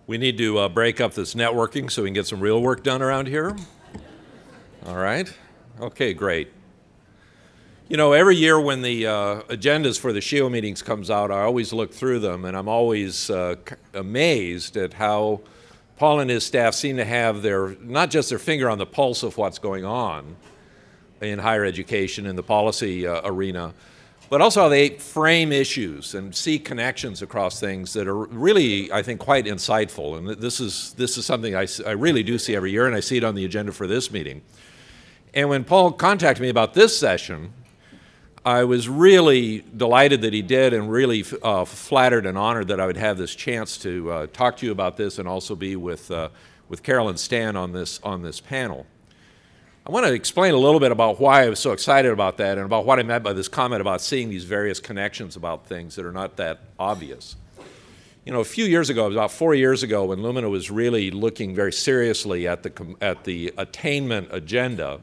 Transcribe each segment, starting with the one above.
We need to break up this networking so we can get some real work done around here. All right. Okay, great. You know, every year when the agendas for the SHIO meetings comes out, I always look through them, and I'm always amazed at how Paul and his staff seem to have not just their finger on the pulse of what's going on in higher education in the policy arena, but also how they frame issues and see connections across things that are really, I think, quite insightful. And this is something I really do see every year, and I see it on the agenda for this meeting. And when Paul contacted me about this session, I was really delighted that he did, and really flattered and honored that I would have this chance to talk to you about this and also be with Carol and Stan on this panel. I want to explain a little bit about why I was so excited about that and about what I meant by this comment about seeing these various connections about things that are not that obvious. You know, a few years ago, about 4 years ago, when Lumina was really looking very seriously at the attainment agenda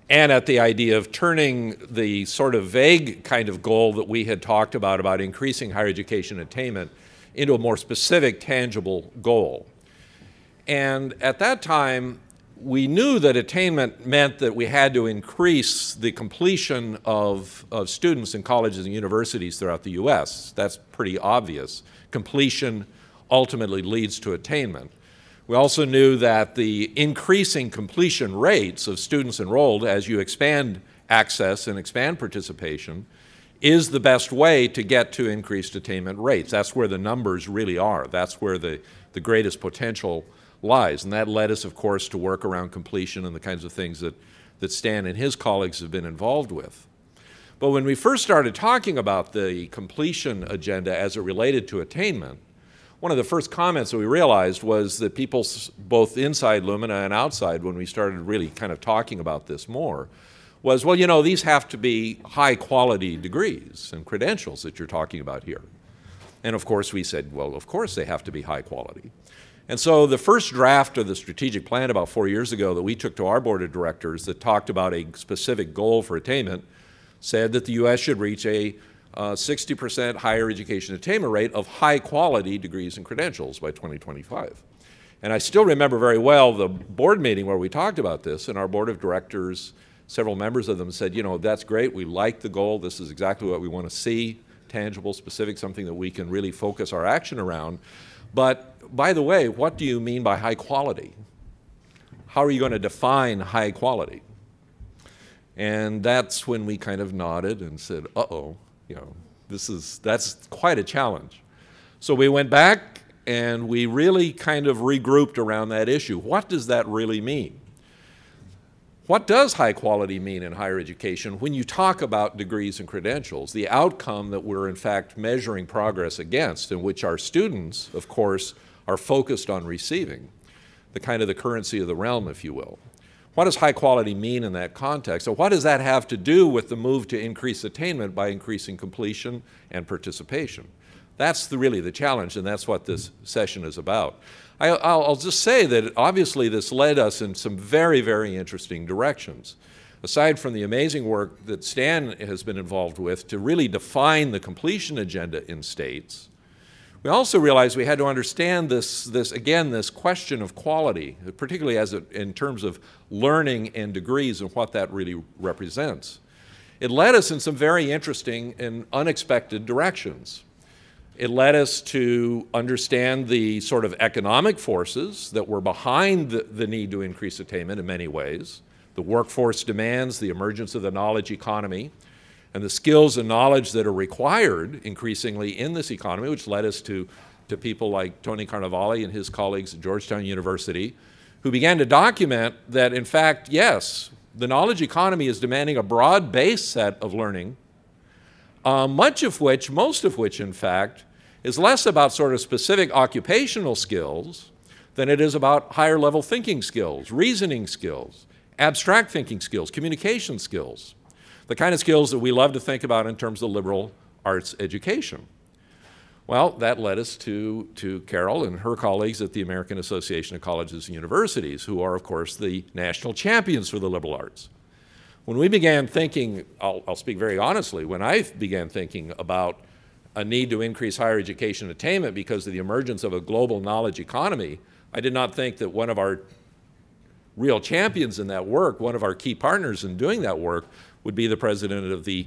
and at the idea of turning the sort of vague kind of goal that we had talked about increasing higher education attainment into a more specific, tangible goal. And at that time, we knew that attainment meant that we had to increase the completion of students in colleges and universities throughout the U.S. That's pretty obvious. Completion ultimately leads to attainment. We also knew that the increasing completion rates of students enrolled as you expand access and expand participation is the best way to get to increased attainment rates. That's where the numbers really are. That's where the greatest potential lies. And that led us, of course, to work around completion and the kinds of things that Stan and his colleagues have been involved with. But when we first started talking about the completion agenda as it related to attainment, one of the first comments that we realized was that people, both inside Lumina and outside, when we started really kind of talking about this more, was, well, you know, these have to be high-quality degrees and credentials that you're talking about here. And of course we said, well, of course they have to be high quality. And so the first draft of the strategic plan about 4 years ago that we took to our board of directors that talked about a specific goal for attainment said that the U.S. should reach a 60% higher education attainment rate of high-quality degrees and credentials by 2025. And I still remember very well the board meeting where we talked about this, and our board of directors, several members of them said, you know, that's great, we like the goal, this is exactly what we want to see, tangible, specific, something that we can really focus our action around. But by the way, what do you mean by high quality? How are you going to define high quality? And that's when we kind of nodded and said, uh-oh, you know, that's quite a challenge. So we went back and we really kind of regrouped around that issue. What does that really mean? What does high quality mean in higher education when you talk about degrees and credentials, the outcome that we're in fact measuring progress against, in which our students, of course, are focused on receiving, the kind of the currency of the realm, if you will. What does high quality mean in that context? So what does that have to do with the move to increase attainment by increasing completion and participation? That's really the challenge, and that's what this session is about. I'll just say that obviously this led us in some very, very interesting directions. Aside from the amazing work that Stan has been involved with to really define the completion agenda in states, we also realized we had to understand this question of quality, particularly in terms of learning and degrees and what that really represents. It led us in some very interesting and unexpected directions. It led us to understand the sort of economic forces that were behind the need to increase attainment in many ways, the workforce demands, the emergence of the knowledge economy, and the skills and knowledge that are required increasingly in this economy, which led us to people like Tony Carnevale and his colleagues at Georgetown University, who began to document that, in fact, yes, the knowledge economy is demanding a broad-based set of learning, most of which, in fact, is less about sort of specific occupational skills than it is about higher level thinking skills, reasoning skills, abstract thinking skills, communication skills, the kind of skills that we love to think about in terms of liberal arts education. Well, that led us to Carol and her colleagues at the American Association of Colleges and Universities, who are, of course, the national champions for the liberal arts. When we began thinking, I'll speak very honestly, when I began thinking about a need to increase higher education attainment because of the emergence of a global knowledge economy, I did not think that one of our real champions in that work, one of our key partners in doing that work, would be the president of the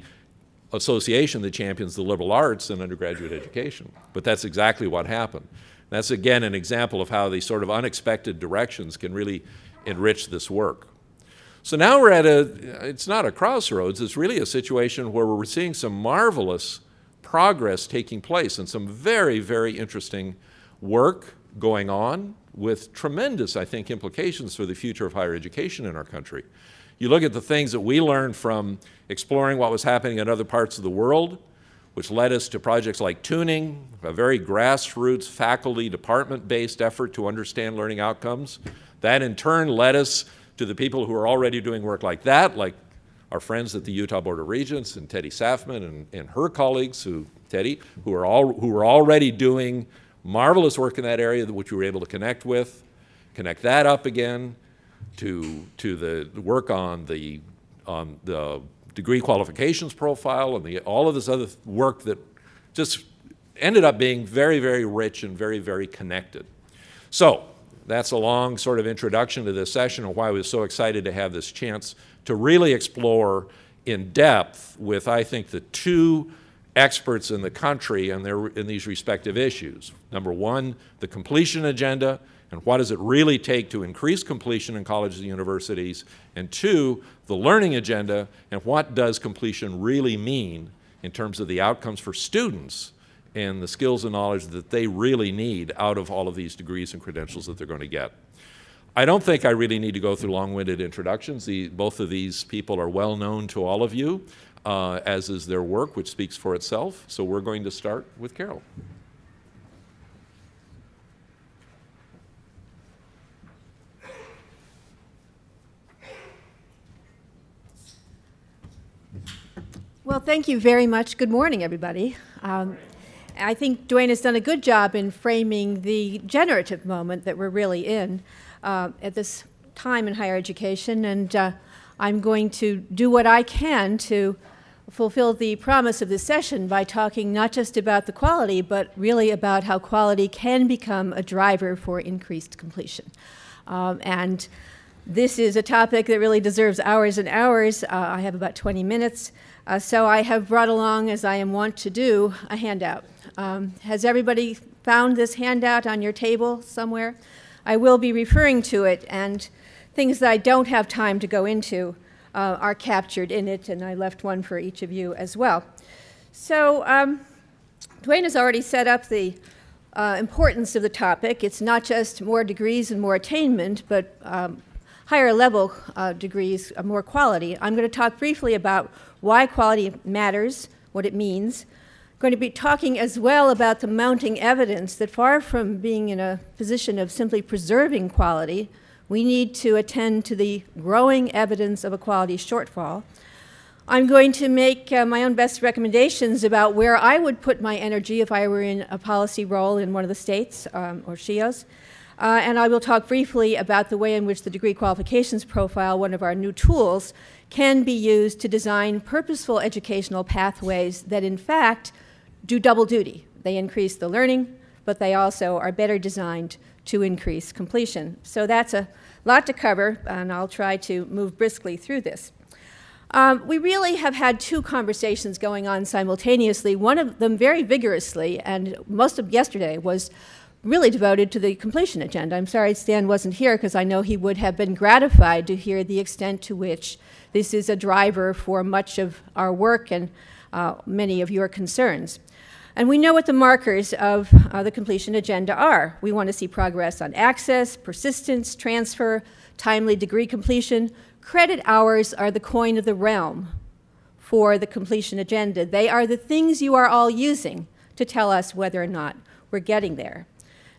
association that champions the liberal arts and undergraduate education. But that's exactly what happened. That's, again, an example of how these sort of unexpected directions can really enrich this work. So now we're at it's not a crossroads, it's really a situation where we're seeing some marvelous progress taking place and some very, very interesting work going on with tremendous, I think, implications for the future of higher education in our country. You look at the things that we learned from exploring what was happening in other parts of the world, which led us to projects like Tuning, a very grassroots, faculty, department-based effort to understand learning outcomes. That in turn led us to the people who are already doing work like that, like our friends at the Utah Board of Regents and Teddy Safman and her colleagues, who are already doing marvelous work in that area, which we were able to connect that up again to the work on the degree qualifications profile and all of this other work that just ended up being very, very rich and very, very connected. So that's a long sort of introduction to this session and why I was so excited to have this chance to really explore in depth with, I think, the two experts in the country and in these respective issues. Number one, the completion agenda, and what does it really take to increase completion in colleges and universities, and two, the learning agenda, and what does completion really mean in terms of the outcomes for students and the skills and knowledge that they really need out of all of these degrees and credentials that they're going to get. I don't think I really need to go through long-winded introductions. Both of these people are well known to all of you, as is their work, which speaks for itself. So we're going to start with Carol. Well, thank you very much. Good morning, everybody. I think Dwayne has done a good job in framing the generative moment that we're really in at this time in higher education, and I'm going to do what I can to fulfill the promise of this session by talking not just about the quality, but really about how quality can become a driver for increased completion. And this is a topic that really deserves hours and hours. I have about 20 minutes. So I have brought along, as I am wont to do, a handout. Has everybody found this handout on your table somewhere? I will be referring to it, and things that I don't have time to go into are captured in it, and I left one for each of you as well. So Dwayne has already set up the importance of the topic. It's not just more degrees and more attainment, but higher level degrees, more quality. I'm going to talk briefly about why quality matters, what it means. I'm going to be talking as well about the mounting evidence that far from being in a position of simply preserving quality, we need to attend to the growing evidence of a quality shortfall. I'm going to make my own best recommendations about where I would put my energy if I were in a policy role in one of the states or SHIOs. And I will talk briefly about the way in which the degree qualifications profile, one of our new tools, can be used to design purposeful educational pathways that, in fact, do double duty. They increase the learning, but they also are better designed to increase completion. So that's a lot to cover, and I'll try to move briskly through this. We really have had two conversations going on simultaneously, one of them very vigorously, and most of yesterday was really devoted to the completion agenda. I'm sorry Stan wasn't here because I know he would have been gratified to hear the extent to which this is a driver for much of our work and many of your concerns. And we know what the markers of the completion agenda are. We want to see progress on access, persistence, transfer, timely degree completion. Credit hours are the coin of the realm for the completion agenda. They are the things you are all using to tell us whether or not we're getting there.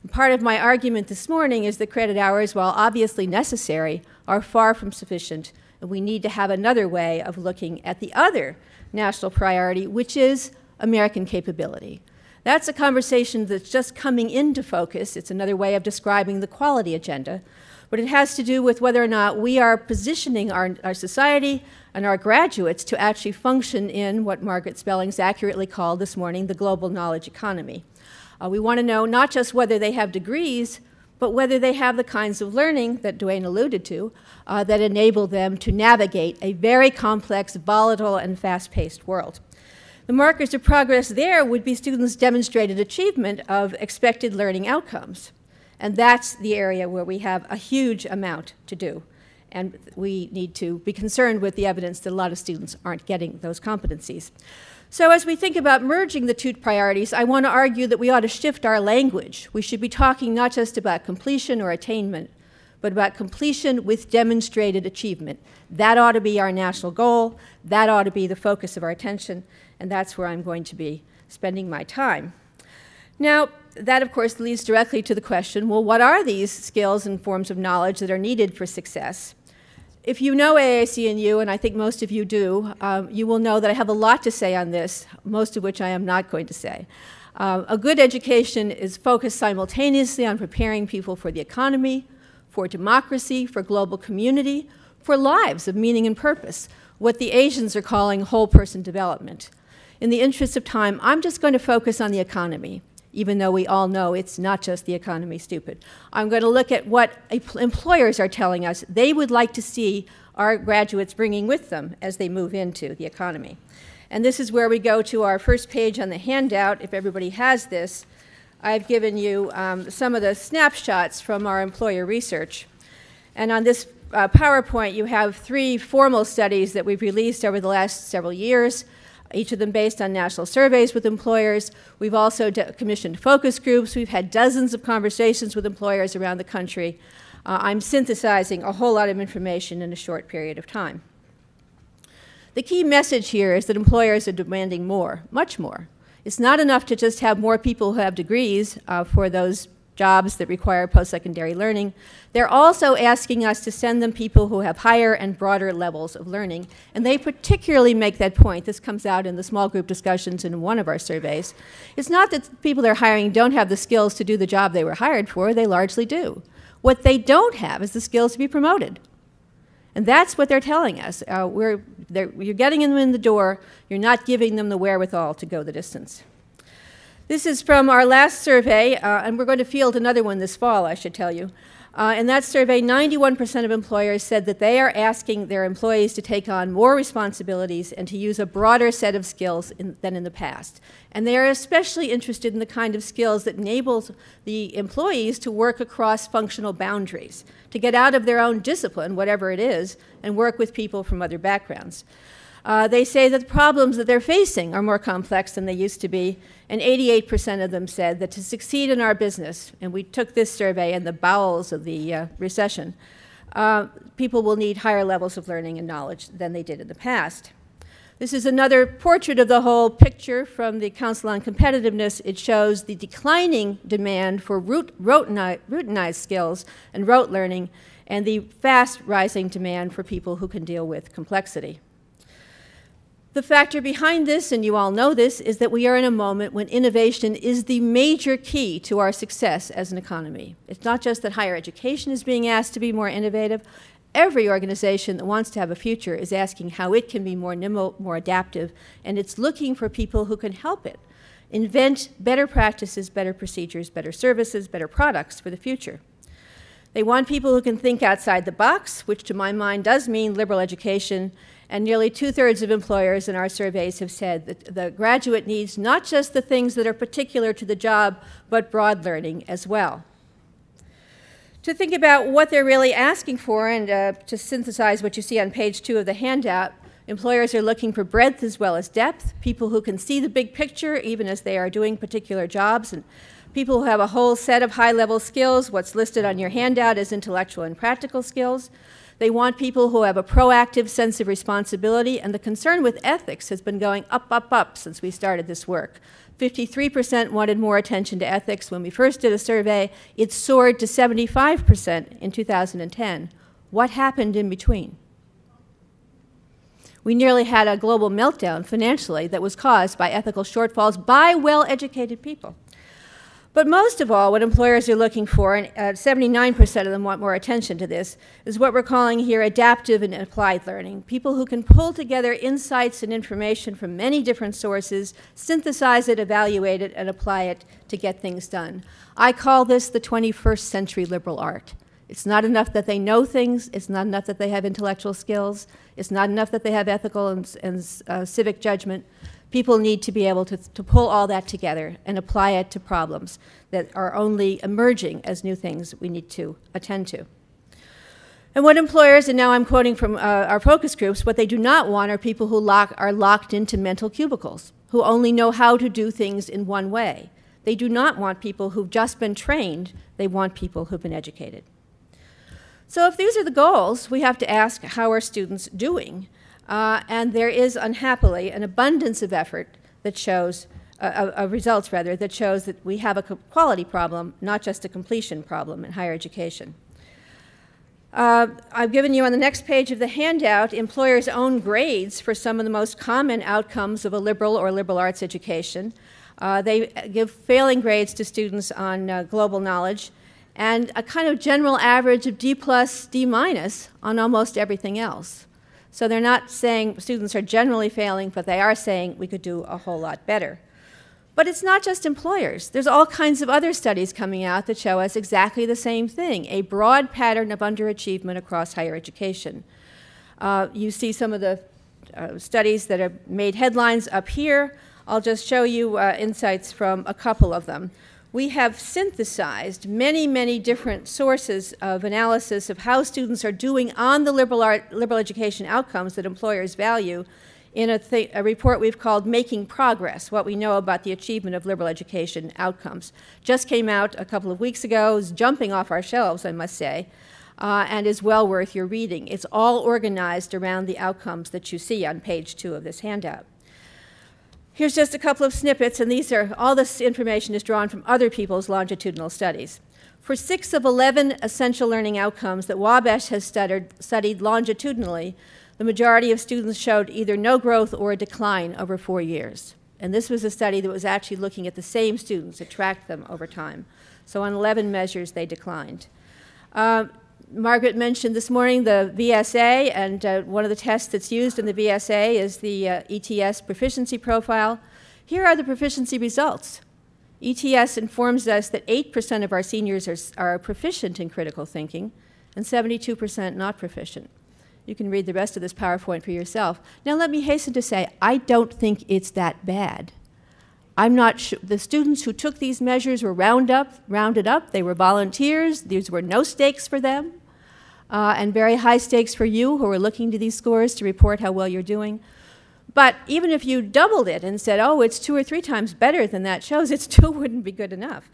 And part of my argument this morning is that credit hours, while obviously necessary, are far from sufficient, and we need to have another way of looking at the other national priority, which is American capability. That's a conversation that's just coming into focus. It's another way of describing the quality agenda, but it has to do with whether or not we are positioning our society and our graduates to actually function in what Margaret Spellings accurately called this morning the global knowledge economy. We want to know not just whether they have degrees, but whether they have the kinds of learning that Duane alluded to that enable them to navigate a very complex, volatile, and fast-paced world. The markers of progress there would be students' demonstrated achievement of expected learning outcomes. And that's the area where we have a huge amount to do. And we need to be concerned with the evidence that a lot of students aren't getting those competencies. So as we think about merging the two priorities, I want to argue that we ought to shift our language. We should be talking not just about completion or attainment, but about completion with demonstrated achievement. That ought to be our national goal. That ought to be the focus of our attention. And that's where I'm going to be spending my time. Now, that, of course, leads directly to the question, well, what are these skills and forms of knowledge that are needed for success? If you know AAC&U, and I think most of you do, you will know that I have a lot to say on this, most of which I am not going to say. A good education is focused simultaneously on preparing people for the economy, for democracy, for global community, for lives of meaning and purpose, what the Asians are calling whole person development. In the interest of time, I'm just going to focus on the economy, even though we all know it's not just the economy, stupid. I'm going to look at what employers are telling us they would like to see our graduates bringing with them as they move into the economy. And this is where we go to our first page on the handout. If everybody has this, I've given you some of the snapshots from our employer research. And on this PowerPoint, you have 3 formal studies that we've released over the last several years, each of them based on national surveys with employers. We've also commissioned focus groups. We've had dozens of conversations with employers around the country. I'm synthesizing a whole lot of information in a short period of time. The key message here is that employers are demanding more, much more. It's not enough to just have more people who have degrees for those jobs that require post-secondary learning. They're also asking us to send them people who have higher and broader levels of learning. And they particularly make that point. This comes out in the small group discussions in one of our surveys. It's not that people they're hiring don't have the skills to do the job they were hired for. They largely do. What they don't have is the skills to be promoted. And that's what they're telling us. You're getting them in the door. You're not giving them the wherewithal to go the distance. This is from our last survey, and we're going to field another one this fall, I should tell you. In that survey, 91% of employers said that they are asking their employees to take on more responsibilities and to use a broader set of skills than in the past. And they are especially interested in the kind of skills that enables the employees to work across functional boundaries, to get out of their own discipline, whatever it is, and work with people from other backgrounds. They say that the problems that they're facing are more complex than they used to be, and 88% of them said that to succeed in our business, and we took this survey in the bowels of the recession, people will need higher levels of learning and knowledge than they did in the past. This is another portrait of the whole picture from the Council on Competitiveness. It shows the declining demand for routinized skills and rote learning, and the fast rising demand for people who can deal with complexity. The factor behind this, and you all know this, is that we are in a moment when innovation is the major key to our success as an economy. It's not just that higher education is being asked to be more innovative. Every organization that wants to have a future is asking how it can be more nimble, more adaptive, and it's looking for people who can help it invent better practices, better procedures, better services, better products for the future. They want people who can think outside the box, which to my mind does mean liberal education, and nearly 2/3 of employers in our surveys have said that the graduate needs not just the things that are particular to the job, but broad learning as well. To think about what they're really asking for, and to synthesize what you see on page 2 of the handout, employers are looking for breadth as well as depth, people who can see the big picture even as they are doing particular jobs, and people who have a whole set of high-level skills. What's listed on your handout is intellectual and practical skills. They want people who have a proactive sense of responsibility, and the concern with ethics has been going up, up, up since we started this work. 53% wanted more attention to ethics. When we first did a survey, it soared to 75% in 2010. What happened in between? We nearly had a global meltdown financially that was caused by ethical shortfalls by well-educated people. But most of all, what employers are looking for, and 79% of them want more attention to this, is what we're calling here adaptive and applied learning. People who can pull together insights and information from many different sources, synthesize it, evaluate it, and apply it to get things done. I call this the 21st century liberal art. It's not enough that they know things. It's not enough that they have intellectual skills. It's not enough that they have ethical and civic judgment. People need to be able to pull all that together and apply it to problems that are only emerging as new things we need to attend to. And what employers, and now I'm quoting from our focus groups, what they do not want are people who are locked into mental cubicles, who only know how to do things in one way. They do not want people who've just been trained. They want people who've been educated. So if these are the goals, we have to ask, how are students doing? And there is, unhappily, an abundance of effort that shows, results rather, that shows that we have a quality problem, not just a completion problem in higher education. I've given you on the next page of the handout employers' own grades for some of the most common outcomes of a liberal or liberal arts education. They give failing grades to students on global knowledge and a kind of general average of D+, D- on almost everything else. So they're not saying students are generally failing, but they are saying we could do a whole lot better. But it's not just employers. There's all kinds of other studies coming out that show us exactly the same thing, a broad pattern of underachievement across higher education. You see some of the studies that have made headlines up here. I'll just show you insights from a couple of them. We have synthesized many, many different sources of analysis of how students are doing on the liberal education outcomes that employers value in a report we've called Making Progress, what we know about the achievement of liberal education outcomes. Just came out a couple of weeks ago, is jumping off our shelves, I must say, and is well worth your reading. It's all organized around the outcomes that you see on page 2 of this handout. Here's just a couple of snippets, and all this information is drawn from other people's longitudinal studies. For 6 of 11 essential learning outcomes that Wabash has studied longitudinally, the majority of students showed either no growth or a decline over 4 years. And this was a study that was actually looking at the same students. It tracked them over time. So on 11 measures, they declined. Margaret mentioned this morning the VSA, and one of the tests that's used in the VSA is the ETS proficiency profile. Here are the proficiency results. ETS informs us that 8% of our seniors are proficient in critical thinking and 72% not proficient. You can read the rest of this PowerPoint for yourself. Now let me hasten to say, I don't think it's that bad. I'm not sure. The students who took these measures were rounded up. They were volunteers. These were no stakes for them. And very high stakes for you who are looking to these scores to report how well you're doing. But even if you doubled it and said, oh, it's 2 or 3 times better than that shows, it still wouldn't be good enough.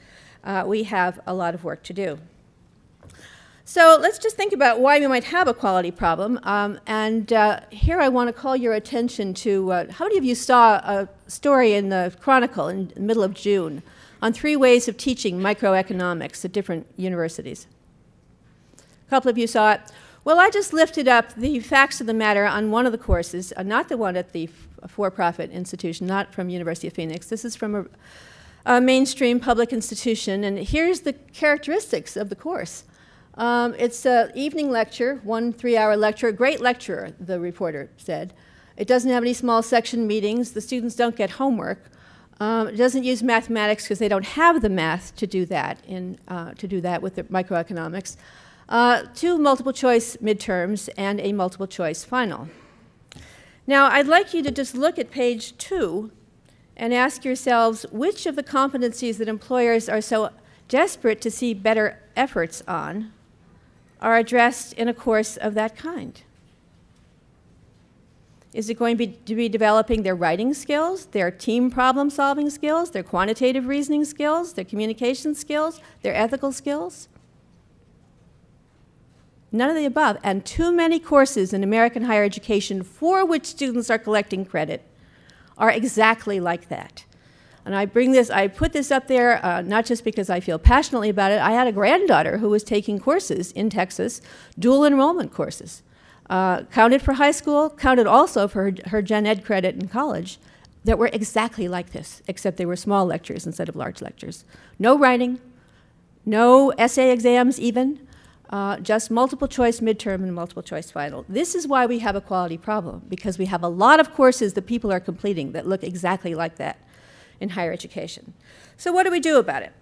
We have a lot of work to do. So let's just think about why we might have a quality problem. Here I want to call your attention to, how many of you saw a story in the Chronicle in the middle of June on 3 ways of teaching microeconomics at different universities? A couple of you saw it. Well, I just lifted up the facts of the matter on one of the courses, not the one at the for-profit institution, not from University of Phoenix. This is from a mainstream public institution, and here's the characteristics of the course. It's an evening lecture, 1 3-hour lecture, a great lecturer, the reporter said. It doesn't have any small section meetings. The students don't get homework. It doesn't use mathematics because they don't have the math to do that with the microeconomics. 2 multiple choice midterms and a multiple choice final. Now, I'd like you to just look at page 2 and ask yourselves which of the competencies that employers are so desperate to see better efforts on are addressed in a course of that kind. Is it going to be developing their writing skills, their team problem solving skills, their quantitative reasoning skills, their communication skills, their ethical skills? None of the above, and too many courses in American higher education for which students are collecting credit are exactly like that. And I put this up there not just because I feel passionately about it. I had a granddaughter who was taking courses in Texas, dual enrollment courses, counted for high school, counted also for her gen ed credit in college. that were exactly like this, except they were small lectures instead of large lectures. No writing, no essay exams even, just multiple choice midterm and multiple choice final. This is why we have a quality problem, because we have a lot of courses that people are completing that look exactly like that in higher education. So what do we do about it?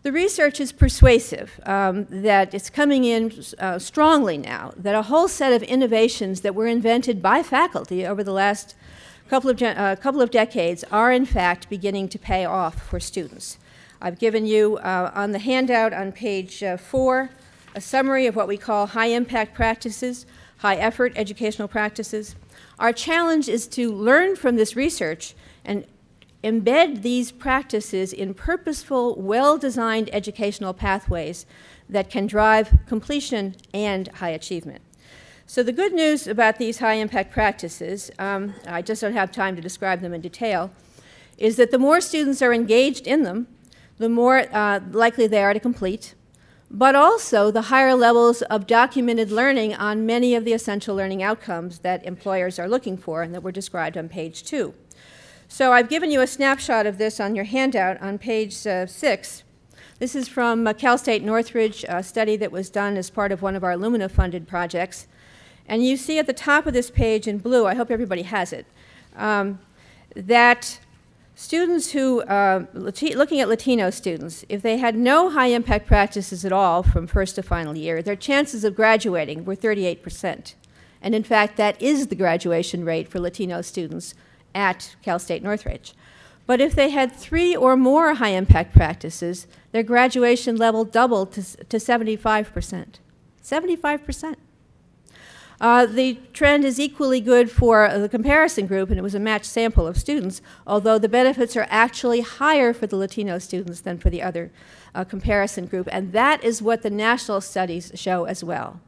The research is persuasive, that it's coming in strongly now, that a whole set of innovations that were invented by faculty over the last couple of decades are in fact beginning to pay off for students. I've given you on the handout on page 4 a summary of what we call high impact practices, high effort educational practices. Our challenge is to learn from this research and embed these practices in purposeful, well-designed educational pathways that can drive completion and high achievement. So the good news about these high-impact practices, I just don't have time to describe them in detail, is that the more students are engaged in them, the more likely they are to complete, but also the higher levels of documented learning on many of the essential learning outcomes that employers are looking for and that were described on page 2. So I've given you a snapshot of this on your handout on page 6. This is from Cal State Northridge, a study that was done as part of one of our Lumina-funded projects. And you see at the top of this page in blue, I hope everybody has it, that students who, looking at Latino students, if they had no high-impact practices at all from first to final year, their chances of graduating were 38%. And in fact, that is the graduation rate for Latino students at Cal State Northridge. But if they had 3 or more high-impact practices, their graduation level doubled to 75%. 75%. The trend is equally good for the comparison group, and it was a matched sample of students, although the benefits are actually higher for the Latino students than for the other comparison group, and that is what the national studies show as well,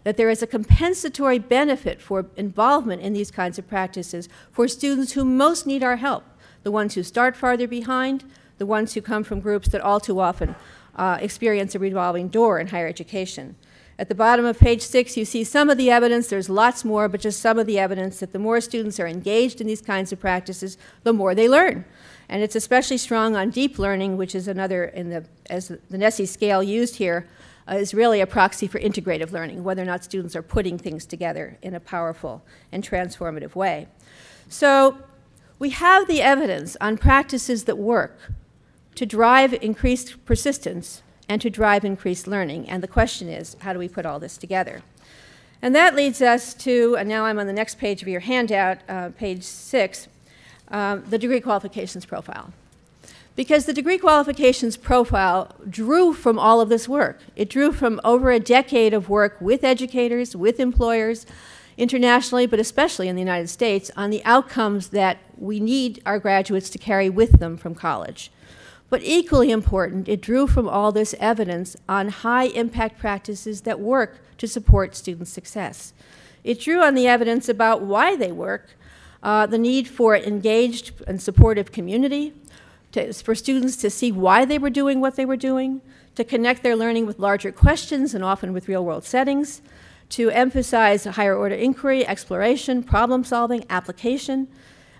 that there is a compensatory benefit for involvement in these kinds of practices for students who most need our help, the ones who start farther behind, the ones who come from groups that all too often experience a revolving door in higher education. At the bottom of page 6, you see some of the evidence. There's lots more, but just some of the evidence that the more students are engaged in these kinds of practices, the more they learn. And it's especially strong on deep learning, which is another, as the NESI scale used here, is really a proxy for integrative learning, whether or not students are putting things together in a powerful and transformative way. So we have the evidence on practices that work to drive increased persistence and to drive increased learning. And the question is, how do we put all this together? And that leads us to, and now I'm on the next page of your handout, page 6, the degree qualifications profile. Because the degree qualifications profile drew from all of this work. It drew from over a decade of work with educators, with employers, internationally, but especially in the United States, on the outcomes that we need our graduates to carry with them from college. But equally important, it drew from all this evidence on high-impact practices that work to support student success. It drew on the evidence about why they work, the need for engaged and supportive community, for students to see why they were doing what they were doing, to connect their learning with larger questions and often with real-world settings, to emphasize higher-order inquiry, exploration, problem-solving, application,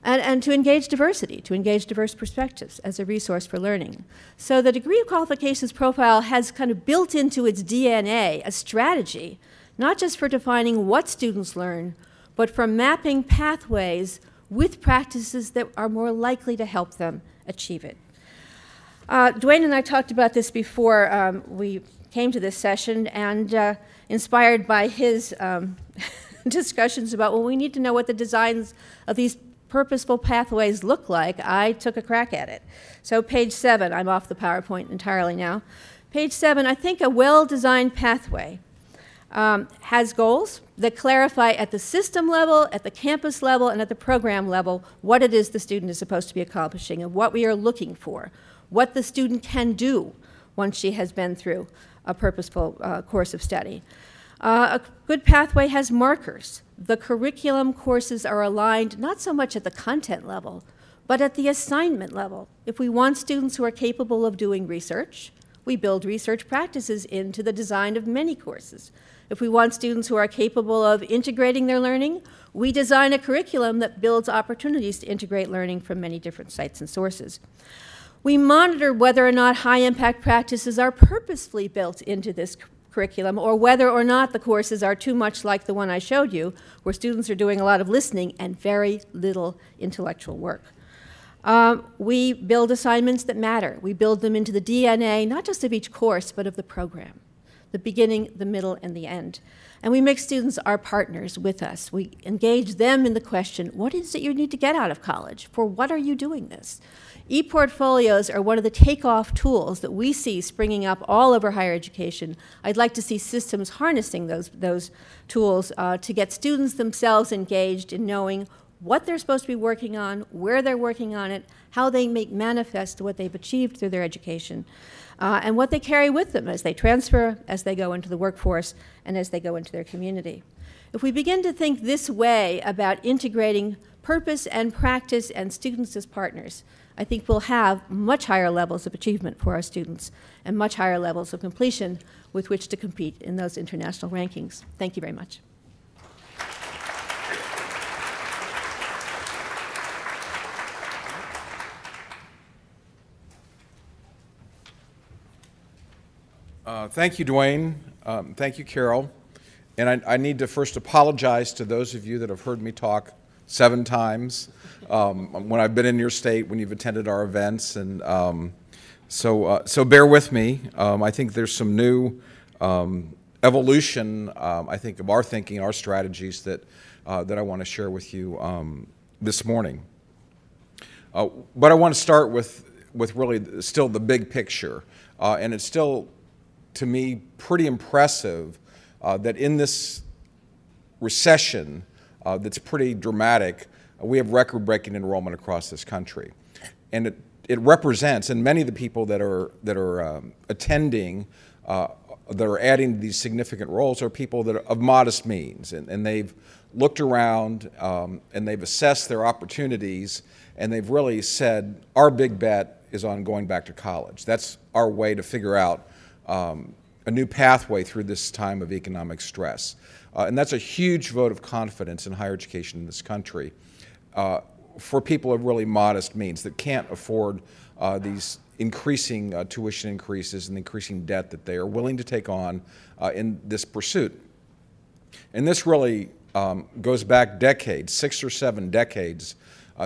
and to engage diversity, to engage diverse perspectives as a resource for learning. So the degree qualifications profile has kind of built into its DNA a strategy, not just for defining what students learn, but for mapping pathways with practices that are more likely to help them achieve it. Dwayne and I talked about this before we came to this session, and inspired by his discussions about, well, we need to know what the designs of these purposeful pathways look like, I took a crack at it. So page 7, I'm off the PowerPoint entirely now. Page 7, I think a well-designed pathway has goals that clarify at the system level, at the campus level, and at the program level what it is the student is supposed to be accomplishing and what we are looking for, what the student can do once she has been through a purposeful course of study. A good pathway has markers. The curriculum courses are aligned not so much at the content level, but at the assignment level. If we want students who are capable of doing research, we build research practices into the design of many courses. If we want students who are capable of integrating their learning, we design a curriculum that builds opportunities to integrate learning from many different sites and sources. We monitor whether or not high-impact practices are purposefully built into this curriculum, or whether or not the courses are too much like the one I showed you, where students are doing a lot of listening and very little intellectual work. We build assignments that matter. We build them into the DNA, not just of each course, but of the program, the beginning, the middle, and the end. And we make students our partners with us. We engage them in the question, what is it you need to get out of college? For what are you doing this? E-portfolios are one of the takeoff tools that we see springing up all over higher education. I'd like to see systems harnessing those tools to get students themselves engaged in knowing what they're supposed to be working on, where they're working on it, how they make manifest what they've achieved through their education, and what they carry with them as they transfer, as they go into the workforce, and as they go into their community. If we begin to think this way about integrating purpose and practice and students as partners, I think we'll have much higher levels of achievement for our students and much higher levels of completion with which to compete in those international rankings. Thank you very much. Thank you, Dwayne. Thank you, Carol. And I need to first apologize to those of you that have heard me talk 7 times when I've been in your state, when you've attended our events. And so bear with me. I think there's some new evolution, I think, of our thinking, our strategies that I want to share with you this morning. But I want to start with really still the big picture. And it's still, to me, pretty impressive that in this recession that's pretty dramatic, we have record-breaking enrollment across this country. And it represents, and many of the people that are attending, that are adding these significant roles are people that are of modest means. And they've looked around and they've assessed their opportunities, and they've really said, our big bet is on going back to college. That's our way to figure out a new pathway through this time of economic stress. And that's a huge vote of confidence in higher education in this country for people of really modest means that can't afford these increasing tuition increases and increasing debt that they are willing to take on in this pursuit. And this really goes back decades, 6 or 7 decades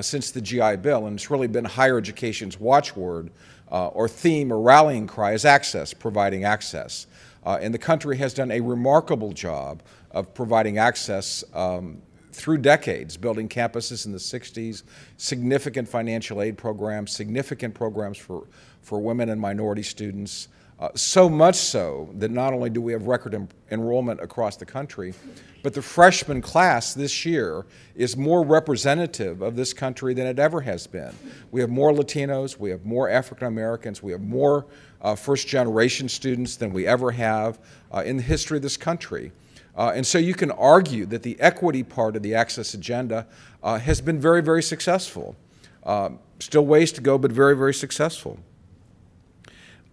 since the GI Bill, and it's really been higher education's watchword or theme or rallying cry is access, providing access. And the country has done a remarkable job of providing access through decades, building campuses in the 60s, significant financial aid programs, significant programs for women and minority students, so much so that not only do we have record enrollment across the country, but the freshman class this year is more representative of this country than it ever has been. We have more Latinos, we have more African Americans, we have more first-generation students than we ever have in the history of this country. And so you can argue that the equity part of the access agenda has been very, very successful. Still ways to go, but very, very successful.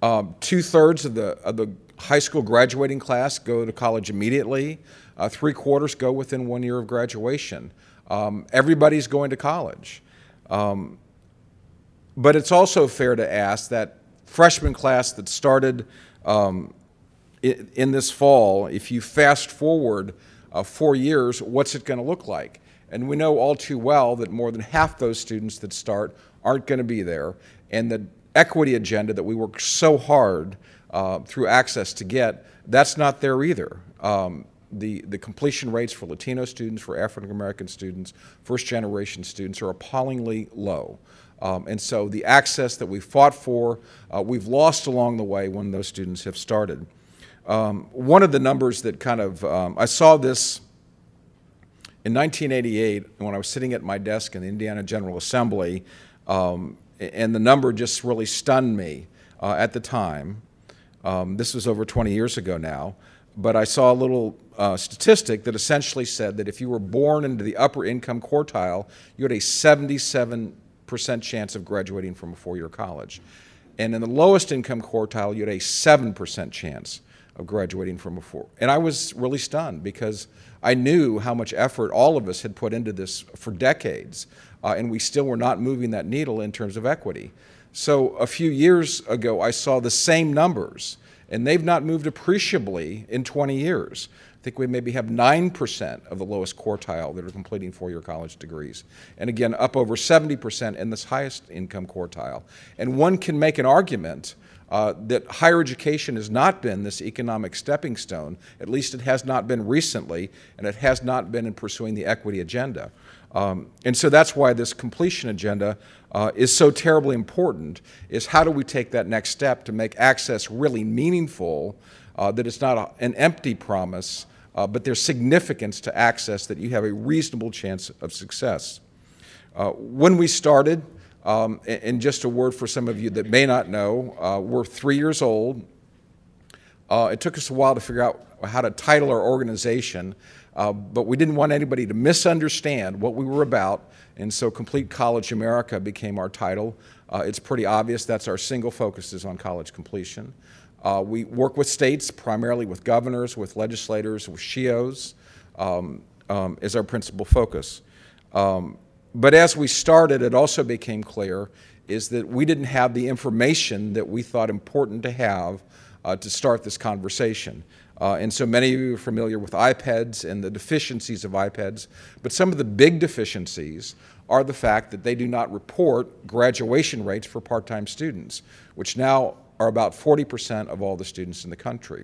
2/3 of the high school graduating class go to college immediately. 3/4 go within 1 year of graduation. Everybody's going to college. But it's also fair to ask that freshman class that started in this fall, if you fast forward 4 years, what's it going to look like? And we know all too well that more than half those students that start aren't going to be there, and the equity agenda that we work so hard through access to get, that's not there either. The completion rates for Latino students, for African American students, first-generation students are appallingly low. And so the access that we fought for, we've lost along the way when those students have started. One of the numbers that kind of, I saw this in 1988 when I was sitting at my desk in the Indiana General Assembly, and the number just really stunned me at the time. This was over 20 years ago now, but I saw a little statistic that essentially said that if you were born into the upper income quartile, you had a 77% chance of graduating from a 4-year college. And in the lowest income quartile, you had a 7% chance of graduating from a 4. And I was really stunned because I knew how much effort all of us had put into this for decades, and we still were not moving that needle in terms of equity. So a few years ago, I saw the same numbers, and they've not moved appreciably in 20 years. I think we maybe have 9% of the lowest quartile that are completing four-year college degrees. And again, up over 70% in this highest income quartile. And one can make an argument that higher education has not been this economic stepping stone. At least it has not been recently, and it has not been in pursuing the equity agenda. And so that's why this completion agenda is so terribly important, is how do we take that next step to make access really meaningful, that it's not an empty promise, but there's significance to access, that you have a reasonable chance of success. When we started, and just a word for some of you that may not know, we're 3 years old. It took us a while to figure out how to title our organization, but we didn't want anybody to misunderstand what we were about, and so Complete College America became our title. It's pretty obvious that's our single focus is on college completion. We work with states, primarily with governors, with legislators, with SHEOs, is our principal focus. But as we started, it also became clear is that we didn't have the information that we thought important to have to start this conversation. And so many of you are familiar with iPads and the deficiencies of iPads, but some of the big deficiencies are the fact that they do not report graduation rates for part-time students, which now are about 40% of all the students in the country.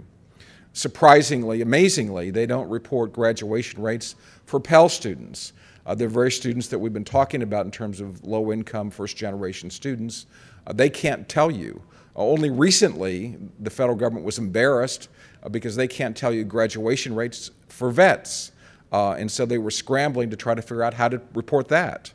Surprisingly, amazingly, they don't report graduation rates for Pell students. They're very students that we've been talking about in terms of low-income, first-generation students. They can't tell you. Only recently, the federal government was embarrassed because they can't tell you graduation rates for vets. And so they were scrambling to try to figure out how to report that.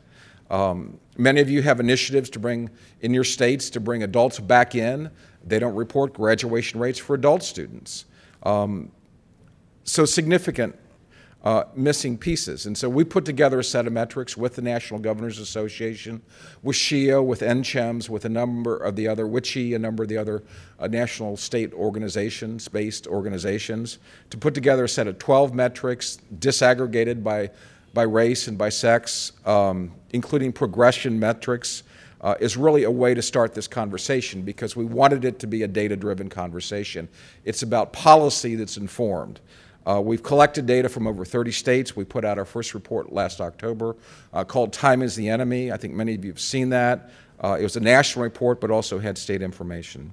Many of you have initiatives to bring, in your states, to bring adults back in. They don't report graduation rates for adult students. So significant missing pieces. And so we put together a set of metrics with the National Governors Association, with SHEO, with NCHEMS, with a number of the other, WICHE, a number of the other national state organizations, based organizations, to put together a set of 12 metrics disaggregated by race and by sex, including progression metrics, is really a way to start this conversation because we wanted it to be a data-driven conversation. It's about policy that's informed. We've collected data from over 30 states. We put out our first report last October called Time is the Enemy. I think many of you have seen that. It was a national report, but also had state information.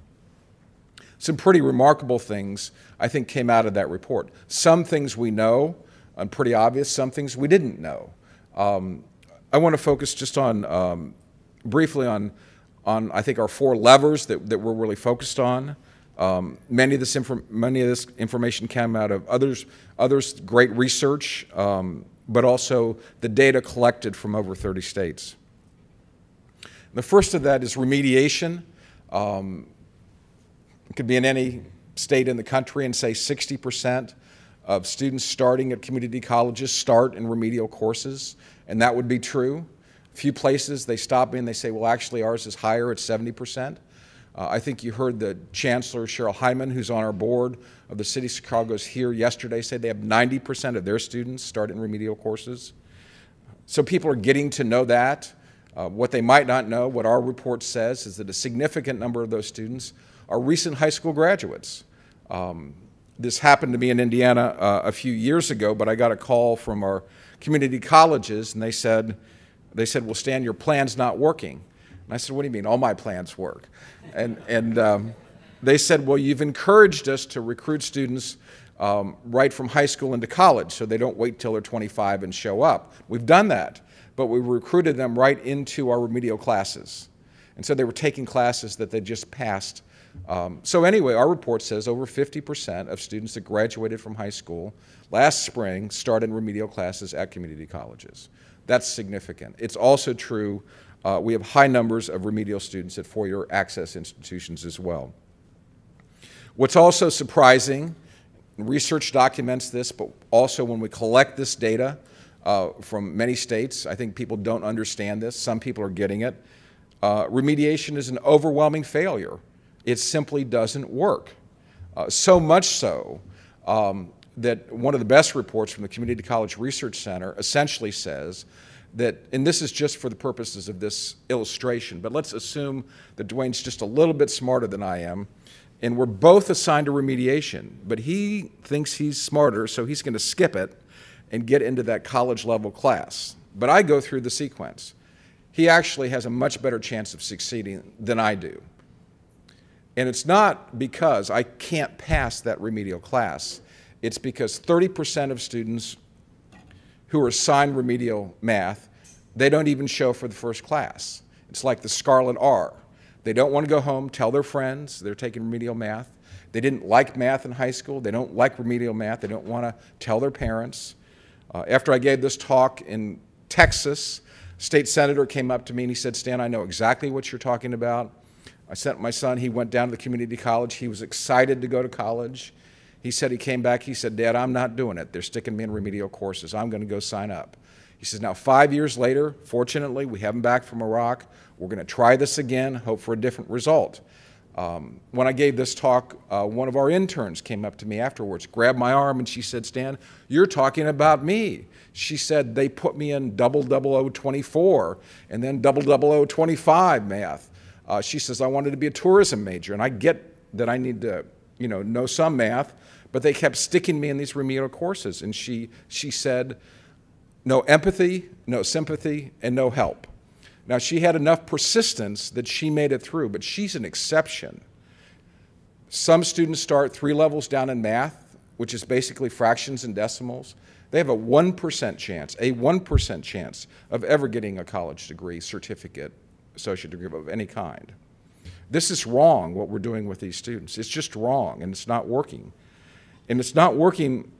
Some pretty remarkable things, I think, came out of that report. Some things we know, and pretty obvious, some things we didn't know. I want to focus just on, briefly on, I think, our 4 levers that we're really focused on. Many of this information came out of others great research, but also the data collected from over 30 states. The first of that is remediation. It could be in any state in the country, and say 60% of students starting at community colleges start in remedial courses, and that would be true. A few places they stop me and they say, well, actually ours is higher at 70%. I think you heard the Chancellor, Cheryl Hyman, who's on our board of the City of Chicago's here yesterday, say they have 90% of their students start in remedial courses. So people are getting to know that. What they might not know, what our report says, is that a significant number of those students are recent high school graduates. This happened to me in Indiana a few years ago, but I got a call from our community colleges, and they said, well, Stan, your plan's not working. And I said, what do you mean? All my plans work. And they said, well, you've encouraged us to recruit students right from high school into college, so they don't wait till they're 25 and show up. We've done that, but we recruited them right into our remedial classes. And so they were taking classes that they just passed. So anyway, our report says over 50% of students that graduated from high school last spring started in remedial classes at community colleges. That's significant. It's also true, we have high numbers of remedial students at four-year access institutions as well. What's also surprising, research documents this, but also when we collect this data from many states, I think people don't understand this. Some people are getting it. remediation is an overwhelming failure. It simply doesn't work. So much so that one of the best reports from the Community College Research Center essentially says that, and this is just for the purposes of this illustration, but let's assume that Dwayne's just a little bit smarter than I am, and we're both assigned to remediation, but he thinks he's smarter, so he's going to skip it and get into that college level class. But I go through the sequence. He actually has a much better chance of succeeding than I do. And it's not because I can't pass that remedial class. It's because 30% of students who are assigned remedial math, they don't even show for the first class. It's like the Scarlet R. They don't want to go home, tell their friends they're taking remedial math. They didn't like math in high school. They don't like remedial math. They don't want to tell their parents. After I gave this talk in Texas, a state senator came up to me and he said, "Stan, I know exactly what you're talking about. I sent my son, he went down to the community college. He was excited to go to college. He said he came back, he said, 'Dad, I'm not doing it. They're sticking me in remedial courses. I'm going to go sign up.' He says, now 5 years later, fortunately, we have him back from Iraq. We're going to try this again, hope for a different result." When I gave this talk, one of our interns came up to me afterwards, grabbed my arm, and she said, "Stan, you're talking about me." She said, "They put me in 00024 and then 00025 math." She says, "I wanted to be a tourism major, and I get that I need to know some math, but they kept sticking me in these remedial courses." And she said, "No empathy, no sympathy, and no help." Now, she had enough persistence that she made it through, but she's an exception. Some students start 3 levels down in math, which is basically fractions and decimals. They have a 1% chance of ever getting a college degree, certificate, associate degree of any kind. This is wrong, what we're doing with these students. It's just wrong, and it's not working. And it's not working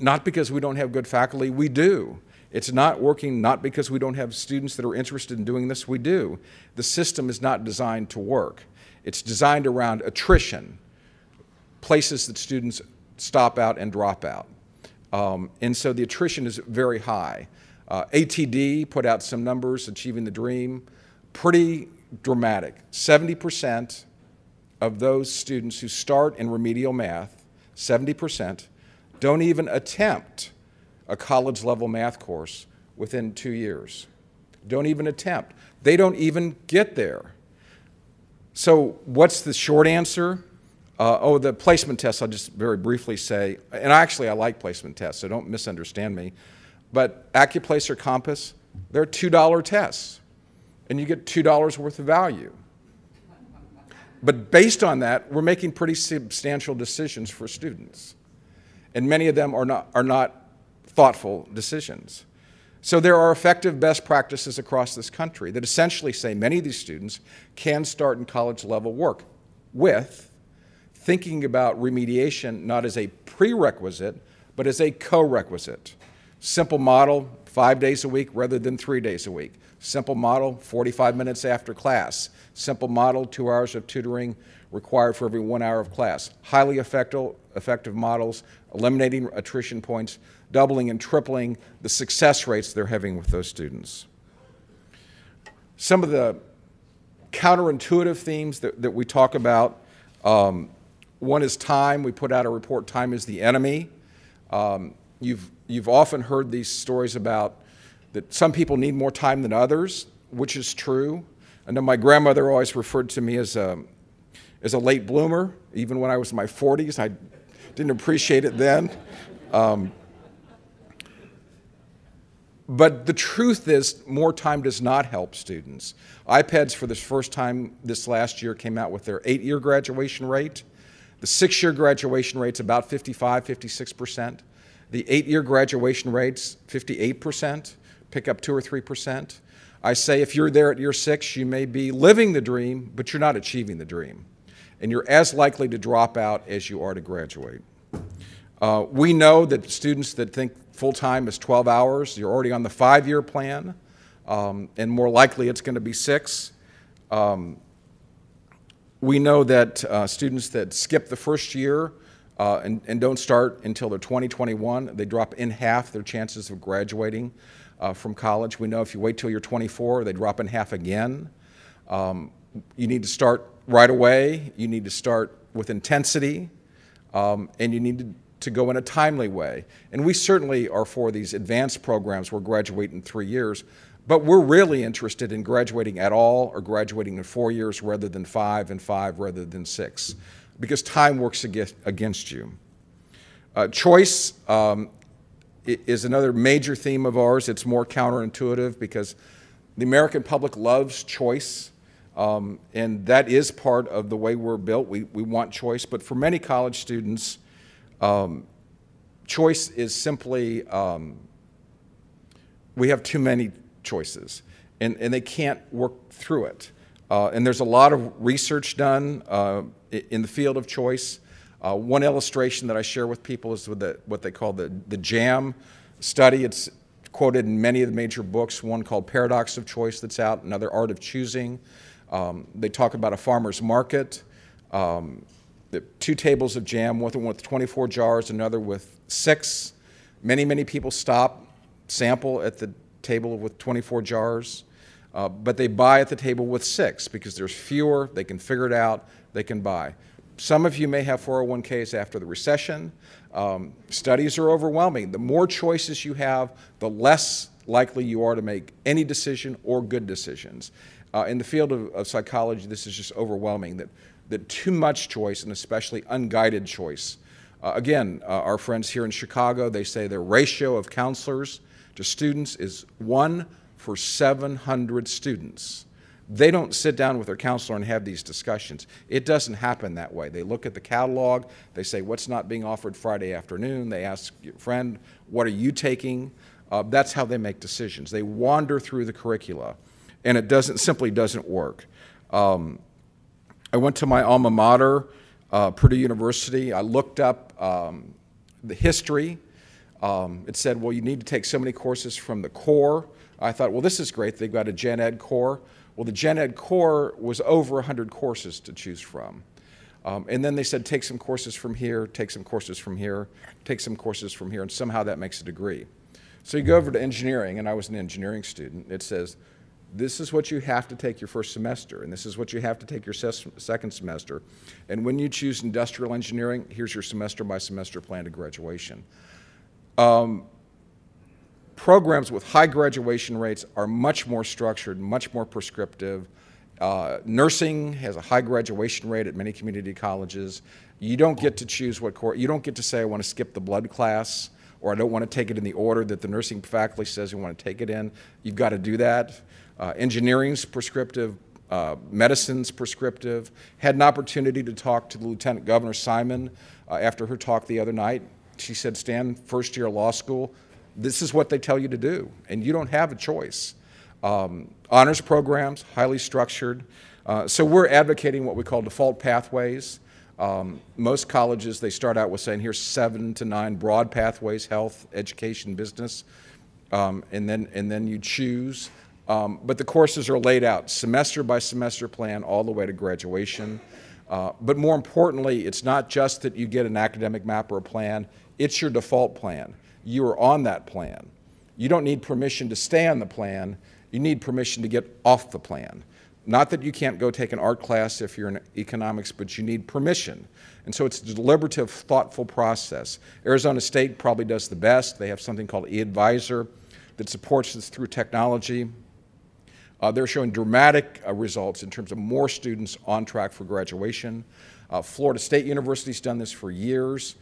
not because we don't have good faculty. We do. It's not working not because we don't have students that are interested in doing this. We do. The system is not designed to work. It's designed around attrition, places that students stop out and drop out. And so the attrition is very high. ATD put out some numbers, Achieving the Dream, pretty dramatic. 70% of those students who start in remedial math, 70%, don't even attempt a college-level math course within 2 years. Don't even attempt. They don't even get there. So what's the short answer? The placement tests, I'll just very briefly say, and actually I like placement tests, so don't misunderstand me, but AccuPlace or Compass, they're $2 tests, and you get $2 worth of value. But based on that, we're making pretty substantial decisions for students, and many of them are not thoughtful decisions. So there are effective best practices across this country that essentially say many of these students can start in college-level work with thinking about remediation not as a prerequisite, but as a co-requisite. Simple model, 5 days a week rather than 3 days a week. Simple model, 45 minutes after class. Simple model, 2 hours of tutoring required for every 1 hour of class. Highly effective models, eliminating attrition points, doubling and tripling the success rates they're having with those students. Some of the counterintuitive themes that we talk about, one is time. We put out a report, Time is the Enemy. You've often heard these stories about that some people need more time than others, which is true. I know my grandmother always referred to me as a late bloomer. Even when I was in my 40s, I didn't appreciate it then. But the truth is, more time does not help students. iPads, for the first time this last year, came out with their 8-year graduation rate. The 6-year graduation rate's about 55, 56%. The 8-year graduation rate's 58%, pick up 2 or 3%. I say if you're there at year 6, you may be living the dream, but you're not achieving the dream. And you're as likely to drop out as you are to graduate. We know that students that think full-time is 12 hours, you're already on the 5-year plan, and more likely it's going to be 6. We know that students that skip the first year and don't start until they're 20, 21, they drop in half their chances of graduating from college. We know if you wait till you're 24, they drop in half again. You need to start right away. You need to start with intensity, and you need to go in a timely way. And we certainly are for these advanced programs where graduate in 3 years, but we're really interested in graduating at all or graduating in 4 years rather than 5 and 5 rather than 6, because time works against you. Choice is another major theme of ours. It's more counterintuitive because the American public loves choice, and that is part of the way we're built. We want choice, but for many college students, choice is simply, we have too many choices, and they can't work through it. And there's a lot of research done in the field of choice. One illustration that I share with people is with what they call the JAM study. It's quoted in many of the major books, one called Paradox of Choice that's out, another Art of Choosing. They talk about a farmer's market. The 2 tables of jam, one with 24 jars, another with 6. Many people stop, sample at the table with 24 jars, but they buy at the table with 6 because there's fewer, they can figure it out, they can buy. Some of you may have 401ks after the recession. Studies are overwhelming. The more choices you have, the less likely you are to make any decision or good decisions. In the field of psychology, this is just overwhelming, that too much choice, and especially unguided choice. Again, our friends here in Chicago, they say their ratio of counselors to students is 1 for 700 students. They don't sit down with their counselor and have these discussions. It doesn't happen that way. They look at the catalog, they say, what's not being offered Friday afternoon? They ask your friend, what are you taking? That's how they make decisions. They wander through the curricula, and it simply doesn't work. I went to my alma mater, Purdue University. I looked up the history. It said, well, you need to take so many courses from the core. I thought, well, this is great. They've got a gen ed core. Well, the gen ed core was over 100 courses to choose from. And then they said, take some courses from here, take some courses from here, take some courses from here, and somehow that makes a degree. So you go over to engineering, and I was an engineering student. It says, this is what you have to take your first semester, and this is what you have to take your second semester. And when you choose industrial engineering, here's your semester-by-semester plan to graduation. Programs with high graduation rates are much more structured, much more prescriptive. Nursing has a high graduation rate at many community colleges. You don't get to choose what course. You don't get to say, I want to skip the blood class, or I don't want to take it in the order that the nursing faculty says you want to take it in. You've got to do that. Engineering's prescriptive, medicine's prescriptive. Had an opportunity to talk to the Lieutenant Governor Simon after her talk the other night. She said, Stan, first year law school, this is what they tell you to do, and you don't have a choice. Honors programs, highly structured. So we're advocating what we call default pathways. Most colleges, they start out with saying, here's 7 to 9 broad pathways, health, education, business, and then you choose. But the courses are laid out, semester by semester plan, all the way to graduation. But more importantly, it's not just that you get an academic map or a plan, it's your default plan. You are on that plan. You don't need permission to stay on the plan, you need permission to get off the plan. Not that you can't go take an art class if you're in economics, but you need permission. And so it's a deliberative, thoughtful process. Arizona State probably does the best. They have something called eAdvisor that supports this through technology. They're showing dramatic results in terms of more students on track for graduation. Florida State University's done this for years.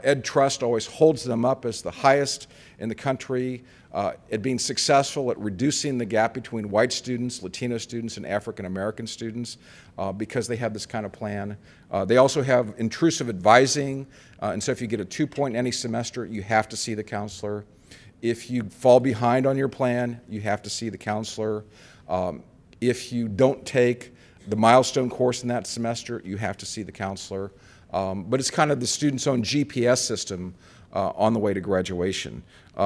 Ed Trust always holds them up as the highest in the country at being successful at reducing the gap between white students, Latino students, and African American students because they have this kind of plan. They also have intrusive advising, and so if you get a 2 point any semester, you have to see the counselor. If you fall behind on your plan, you have to see the counselor. If you don't take the milestone course in that semester, you have to see the counselor. But it's kind of the student's own GPS system on the way to graduation.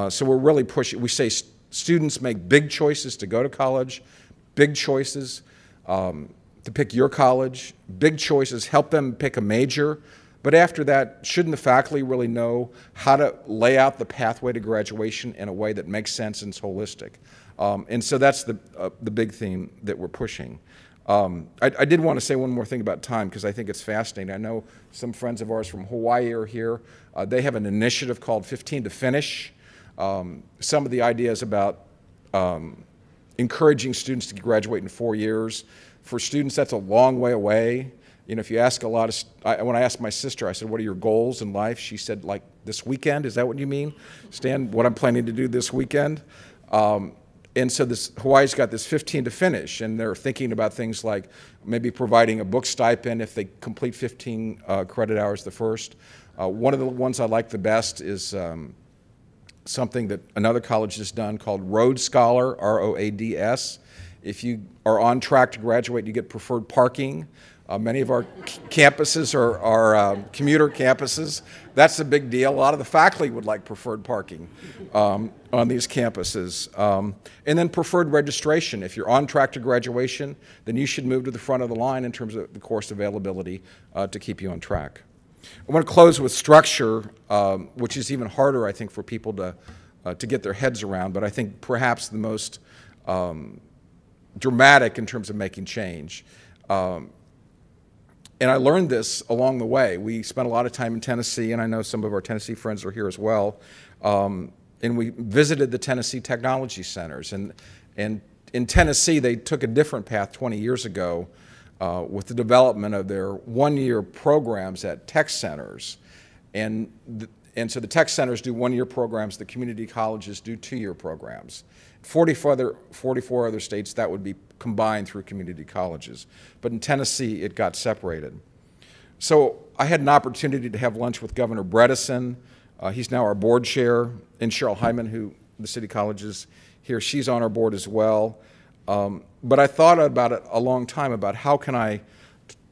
So we're really pushing. We say students make big choices to go to college, big choices to pick your college, big choices, help them pick a major. But after that, shouldn't the faculty really know how to lay out the pathway to graduation in a way that makes sense and is holistic? And so that's the big theme that we're pushing. I did want to say one more thing about time because I think it's fascinating. I know some friends of ours from Hawaii are here. They have an initiative called 15 to Finish. Some of the ideas about encouraging students to graduate in 4 years. For students, that's a long way away. You know, if you ask a lot of, when I asked my sister, I said, what are your goals in life? She said, like, this weekend, is that what you mean? Stan, what I'm planning to do this weekend? And so Hawaii's got this 15 to finish, and they're thinking about things like maybe providing a book stipend if they complete 15 credit hours the first. One of the ones I like the best is something that another college has done called Road Scholar, R-O-A-D-S. If you are on track to graduate, you get preferred parking. Many of our campuses are commuter campuses. That's a big deal. A lot of the faculty would like preferred parking on these campuses. And then preferred registration. If you're on track to graduation, then you should move to the front of the line in terms of the course availability to keep you on track. I want to close with structure, which is even harder, I think, for people to get their heads around, but I think perhaps the most dramatic in terms of making change. And I learned this along the way. We spent a lot of time in Tennessee, and I know some of our Tennessee friends are here as well. And we visited the Tennessee Technology Centers. And in Tennessee, they took a different path 20 years ago with the development of their one-year programs at tech centers. And so the tech centers do one-year programs. The community colleges do two-year programs. 44 other states, that would be combined through community colleges. But in Tennessee, it got separated. So I had an opportunity to have lunch with Governor Bredesen. He's now our board chair, and Cheryl Hyman, who the city college is here. She's on our board as well. But I thought about it a long time about how can I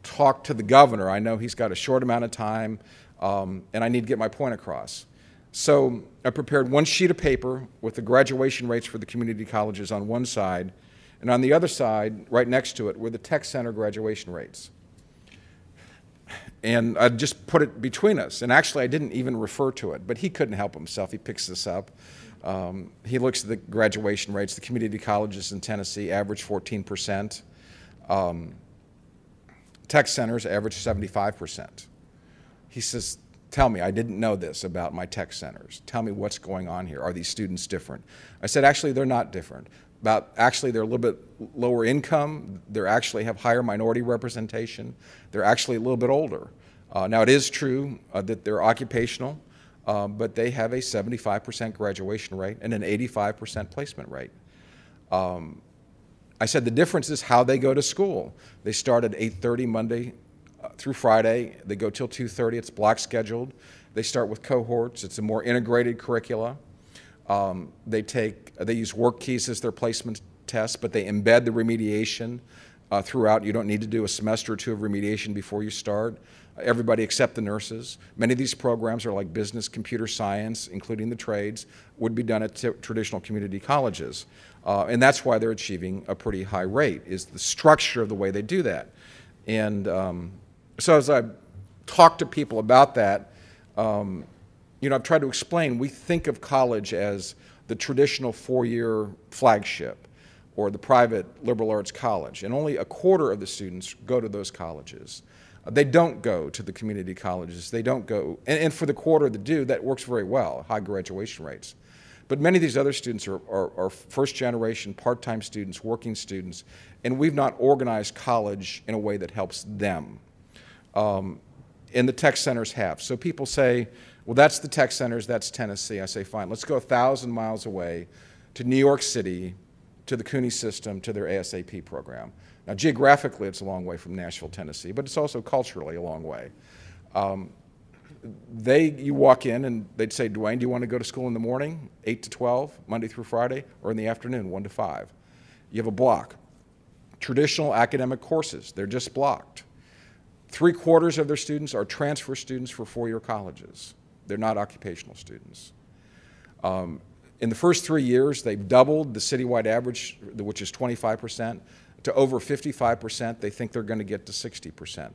talk to the governor. I know he's got a short amount of time, and I need to get my point across. So I prepared one sheet of paper with the graduation rates for the community colleges on one side, and on the other side, right next to it, were the tech center graduation rates. And I just put it between us, and actually I didn't even refer to it, but he couldn't help himself. He picks this up. He looks at the graduation rates. The community colleges in Tennessee average 14%. Tech centers average 75%. He says, tell me, I didn't know this about my tech centers. Tell me what's going on here. Are these students different? I said, actually, they're not different. Actually, they're a little bit lower income. They actually have higher minority representation. They're actually a little bit older. Now, it is true that they're occupational, but they have a 75% graduation rate and an 85% placement rate. I said the difference is how they go to school. They start at 8:30 Monday through Friday. They go till 2:30. It's block scheduled. They start with cohorts. It's a more integrated curricula. They use work keys as their placement test, but they embed the remediation throughout. You don't need to do a semester or two of remediation before you start. Everybody except the nurses. Many of these programs are like business, computer science, including the trades, would be done at traditional community colleges. And that's why they're achieving a pretty high rate, is the structure of the way they do that. And so as I talk to people about that, you know, I've tried to explain, we think of college as the traditional four-year flagship or the private liberal arts college, and only a quarter of the students go to those colleges. They don't go to the community colleges. They don't go, and for the quarter that do, that works very well, high graduation rates. But many of these other students are first-generation, part-time students, working students, and we've not organized college in a way that helps them. And the tech centers have. So people say, well, that's the tech centers, that's Tennessee. I say, fine, let's go 1,000 miles away to New York City, to the CUNY system, to their ASAP program. Now, geographically, it's a long way from Nashville, Tennessee, but it's also culturally a long way. You walk in and they'd say, Dwayne, do you want to go to school in the morning, 8 to 12, Monday through Friday, or in the afternoon, 1 to 5? You have a block. Traditional academic courses, they're just blocked. 3/4 of their students are transfer students for four-year colleges. They're not occupational students. In the first 3 years, they've doubled the citywide average, which is 25%, to over 55%. They think they're going to get to 60%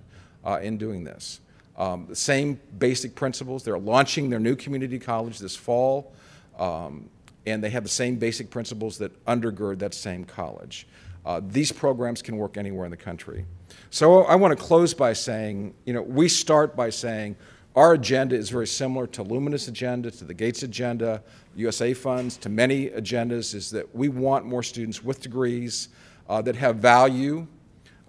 in doing this. The same basic principles. They're launching their new community college this fall, and they have the same basic principles that undergird that same college. These programs can work anywhere in the country. So I want to close by saying, we start by saying our agenda is very similar to Lumina's agenda, to the Gates agenda, USA funds, to many agendas, is that we want more students with degrees that have value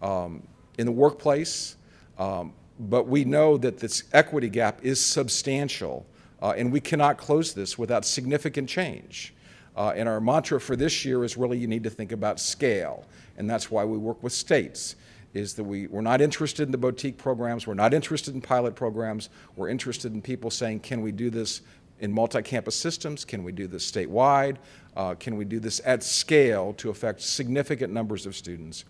in the workplace, but we know that this equity gap is substantial, and we cannot close this without significant change. And our mantra for this year is really you need to think about scale, and that's why we work with states, is that we're not interested in the boutique programs, we're not interested in pilot programs, we're interested in people saying, can we do this in multi-campus systems, can we do this statewide, can we do this at scale to affect significant numbers of students.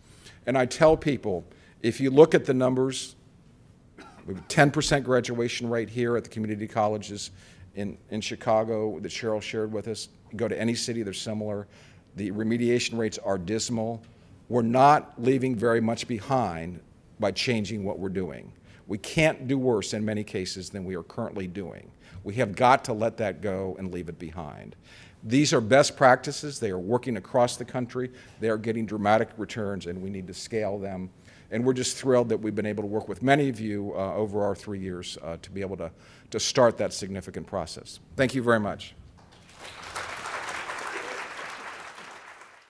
And I tell people, if you look at the numbers, we have a 10% graduation rate here at the community colleges in Chicago that Cheryl shared with us. You go to any city, they're similar. The remediation rates are dismal. We're not leaving very much behind by changing what we're doing. We can't do worse in many cases than we are currently doing. We have got to let that go and leave it behind. These are best practices. They are working across the country. They are getting dramatic returns, and we need to scale them. And we're just thrilled that we've been able to work with many of you over our 3 years to be able to start that significant process. Thank you very much.